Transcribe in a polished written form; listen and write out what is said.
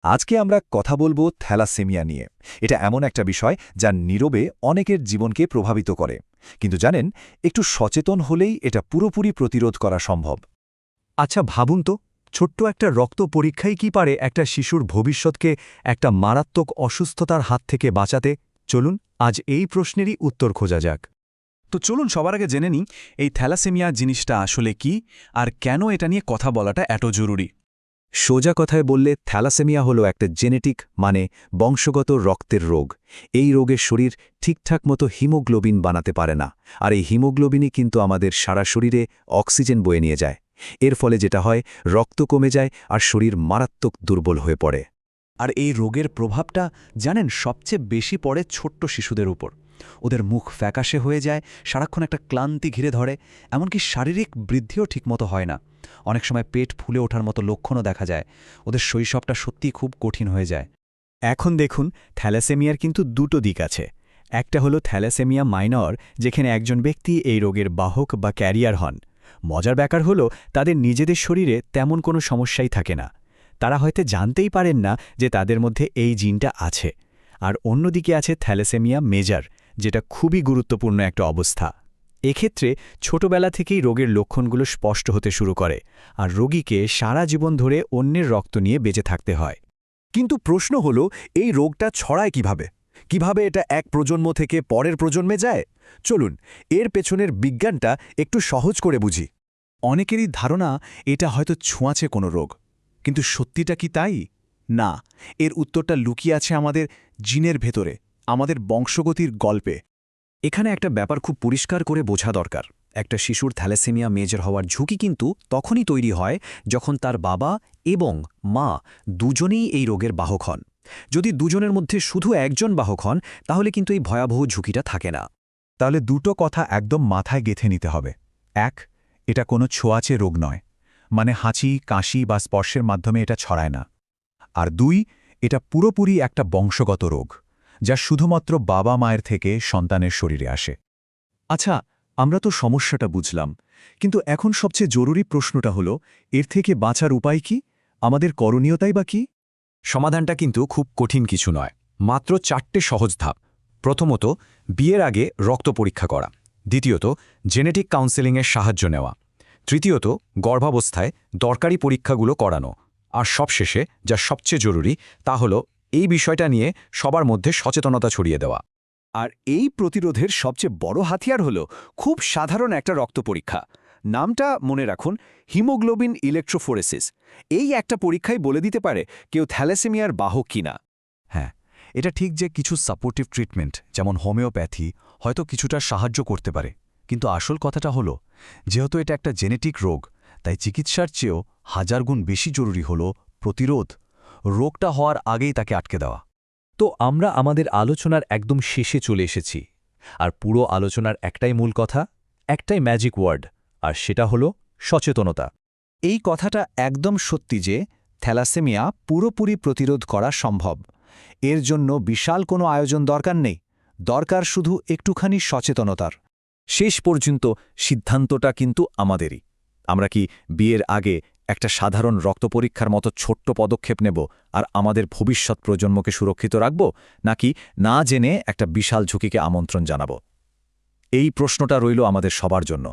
আজকে আমরা কথা বলবো থ্যালাসেমিয়া নিয়ে। এটা এমন একটা বিষয় যা নীরবে অনেকের জীবনকে প্রভাবিত করে। কিন্তু জানেন, একটু সচেতন হলেই এটা পুরোপুরি প্রতিরোধ করা সম্ভব। আচ্ছা ভাবুন তো, ছোট্ট একটা রক্ত পরীক্ষাই কি পারে একটা শিশুর ভবিষ্যৎকে একটা মারাত্মক অসুস্থতার হাত থেকে বাঁচাতে? চলুন আজ এই প্রশ্নেরই উত্তর খোঁজা যাক। তো চলুন সবার আগে জেনে নিই এই থ্যালাসেমিয়া জিনিসটা আসলে কি আর কেন এটা নিয়ে কথা বলাটা এত জরুরি। সোজা কথায় বললে থ্যালাসেমিয়া হলো একটা জেনেটিক বংশগত রক্তের রোগ। এই রোগের শরীর ঠিকঠাক মতো হিমোগ্লোবিন বানাতে পারে না, আর এই হিমোগ্লোবিনই কিন্তু আমাদের সারা শরীরে অক্সিজেন বয়ে নিয়ে যায়। এর ফলে যেটা হয়, রক্ত কমে যায় আর শরীর মারাত্মক দুর্বল হয়ে পড়ে। আর এই রোগের প্রভাবটা জানেন সবচেয়ে বেশি পড়ে ছোট্ট শিশুদের উপর। ওদের মুখ ফ্যাকাশে হয়ে যায়, সারাক্ষণ একটা ক্লান্তি ঘিরে ধরে, এমনকি শারীরিক বৃদ্ধিও ঠিকমতো হয় না। অনেক সময় পেট ফুলে ওঠার মতো লক্ষণও দেখা যায়। ওদের শৈশবটা সত্যিই খুব কঠিন হয়ে যায়। এখন দেখুন, থ্যালাসেমিয়ার কিন্তু দুটো দিক আছে। একটা হলো থ্যালাসেমিয়া মাইনর, যেখানে একজন ব্যক্তি এই রোগের বাহক বা ক্যারিয়ার হন। মজার ব্যাপার হলো, তাদের নিজেদের শরীরে তেমন কোনো সমস্যাই থাকে না। তারা হয়তো জানতেই পারেন না যে তাদের মধ্যে এই জিনটা আছে। আর অন্যদিকে আছে থ্যালাসেমিয়া মেজর, যেটা খুবই গুরুত্বপূর্ণ একটা অবস্থা। এক্ষেত্রে ছোটবেলা থেকেই রোগের লক্ষণগুলো স্পষ্ট হতে শুরু করে, আর রোগীকে সারা জীবন ধরে অন্যের রক্ত নিয়ে বেঁচে থাকতে হয়। কিন্তু প্রশ্ন হলো, এই রোগটা ছড়ায় কিভাবে? কিভাবে এটা এক প্রজন্ম থেকে পরের প্রজন্মে যায়? চলুন এর পেছনের বিজ্ঞানটা একটু সহজ করে বুঝি। অনেকেরই ধারণা এটা হয়তো ছোঁয়াচে কোনো রোগ, কিন্তু সত্যিটা কি তাই? না, এর উত্তরটা লুকিয়ে আছে আমাদের জিনের ভেতরে, আমাদের বংশগতির গল্পে। এখানে একটা ব্যাপার খুব পরিষ্কার করে বোঝা দরকার। একটা শিশুর থ্যালাসেমিয়া মেজর হওয়ার ঝুঁকি কিন্তু তখনই তৈরি হয় যখন তার বাবা এবং মা দুজনেই এই রোগের বাহক হন। যদি দুজনের মধ্যে শুধু একজন বাহক হন, তাহলে কিন্তু এই ভয়াবহ ঝুঁকিটা থাকে না। তাহলে দুটো কথা একদম মাথায় গেঁথে নিতে হবে। এক, এটা কোনো ছোঁয়াচে রোগ নয়, হাঁচি, কাশি বা স্পর্শের মাধ্যমে এটা ছড়ায় না। আর দুই, এটা পুরোপুরি একটা বংশগত রোগ, যা শুধুমাত্র বাবা মায়ের থেকে সন্তানের শরীরে আসে। আচ্ছা, আমরা তো সমস্যাটা বুঝলাম, কিন্তু এখন সবচেয়ে জরুরি প্রশ্নটা হলো, এর থেকে বাঁচার উপায় কি? আমাদের করণীয়তাই বা কি? সমাধানটা কিন্তু খুব কঠিন কিছু নয়, মাত্র 4টে সহজ ধাপ। প্রথমত, বিয়ের আগে রক্ত পরীক্ষা করা। দ্বিতীয়ত, জেনেটিক কাউন্সেলিংয়ের সাহায্য নেওয়া। তৃতীয়ত, গর্ভাবস্থায় দরকারি পরীক্ষাগুলো করানো। আর সবশেষে, যা সবচেয়ে জরুরি, তা হলো এই বিষয়টা নিয়ে সবার মধ্যে সচেতনতা ছড়িয়ে দেওয়া। আর এই প্রতিরোধের সবচেয়ে বড় হাতিয়ার হল খুব সাধারণ একটা রক্ত পরীক্ষা। নামটা মনে রাখুন, হিমোগ্লোবিন ইলেকট্রোফোরেসিস। এই একটা পরীক্ষাই বলে দিতে পারে কেউ থ্যালাসেমিয়ার বাহক কিনা। হ্যাঁ, এটা ঠিক যে কিছু সাপোর্টিভ ট্রিটমেন্ট যেমন হোমিওপ্যাথি হয়তো কিছুটা সাহায্য করতে পারে, কিন্তু আসল কথাটা হলো, যেহেতু এটা একটা জেনেটিক রোগ, তাই চিকিৎসার চেয়েও 1000 গুণ বেশি জরুরি হলো প্রতিরোধ। রোগটা হওয়ার আগেই তাকে আটকে দেওয়া। তো আমরা আমাদের আলোচনার একদম শেষে চলে এসেছি। আর পুরো আলোচনার একটাই মূল কথা, একটাই ম্যাজিক ওয়ার্ড, আর সেটা হলো সচেতনতা। এই কথাটা একদম সত্যি যে থ্যালাসেমিয়া পুরোপুরি প্রতিরোধ করা সম্ভব। এর জন্য বিশাল কোনো আয়োজন দরকার নেই, দরকার শুধু একটুখানি সচেতনতার। শেষ পর্যন্ত সিদ্ধান্তটা কিন্তু আমাদেরই। আমরা কি বিয়ের আগে একটা সাধারণ রক্ত পরীক্ষার মতো ছোট্ট পদক্ষেপ নেব আর আমাদের ভবিষ্যৎ প্রজন্মকে সুরক্ষিত রাখব, নাকি না জেনে একটা বিশাল ঝুঁকিকে আমন্ত্রণ জানাব? এই প্রশ্নটা রইল আমাদের সবার জন্য।